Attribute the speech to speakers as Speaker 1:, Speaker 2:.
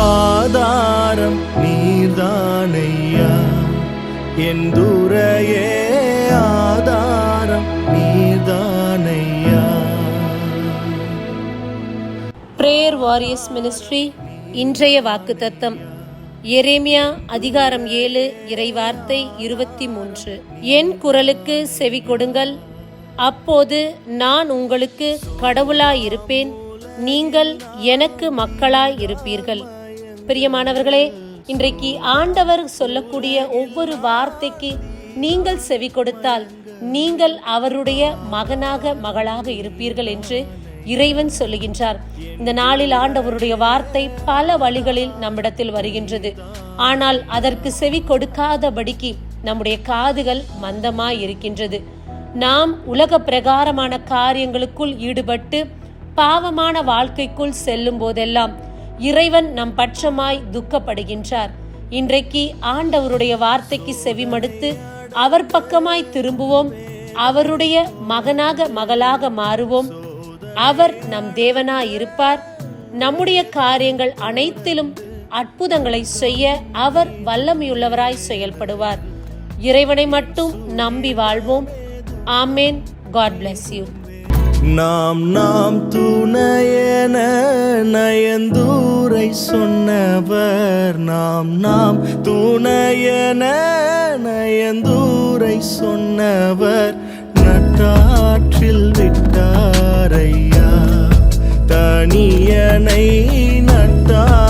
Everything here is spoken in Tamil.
Speaker 1: ஆதாரம் நீர்தானையா, என் துரையே ஆதாரம் நீர்தானையா.
Speaker 2: பிரேயர் வாரியர்ஸ் மினிஸ்ட்ரி இன்றைய வாக்குத்தத்தம் எரேமியா அதிகாரம் 7 இறைவார்த்தை 23. என் குரலுக்கு செவி கொடுங்கள், அப்போது நான் உங்களுக்கு கடவுளாயிருப்பேன், நீங்கள் எனக்கு மக்களாய் இருப்பீர்கள். பிரியமானவர்களே, இன்றைக்கு ஆண்டவர் சொல்லக்கூடிய ஒவ்வொரு வார்த்தைக்கு நீங்கள் செவி கொடுத்தால் நீங்கள் அவருடைய மகனாக மகளாக இருப்பீர்கள் என்று இறைவன் சொல்லுகின்றார். இந்த நாளில் ஆண்டவருடைய வார்த்தை பல வழிகளில் நம்மிடத்தில் வருகின்றது. ஆனால் அதற்கு செவி கொடுக்காதபடிக்கு நம்முடைய காதுகள் மந்தமாய் இருக்கின்றது. நாம் உலக பிரகாரமான காரியங்களுக்குள் ஈடுபட்டு பாவமான வாழ்க்கைக்குள் செல்லும் போதெல்லாம் இறைவன் நம் பட்சமாய் துக்கப்படுகின்றார். இன்றைக்கு ஆண்டவருடைய வார்த்தைக்கு செவிமடுத்து அவர் பக்கமாய் திரும்புவோம், அவருடைய மகனாக மகளாக மாறுவோம். அவர் நம் தேவனாய் இருப்பார். நம்முடைய காரியங்கள் அனைத்திலும் அற்புதங்களை செய்ய அவர் வல்லமையுள்ளவராய் செயல்படுவார். இறைவனை மட்டும் நம்பி வாழ்வோம். ஆமேன். God bless you.
Speaker 1: நாம் துணையென நயந்தூரை சொன்னவர், நாம் துணையென நயந்தூரை சொன்னவர் நட்டாற்றில் விட்டாரையா, தனியனை நட்டார்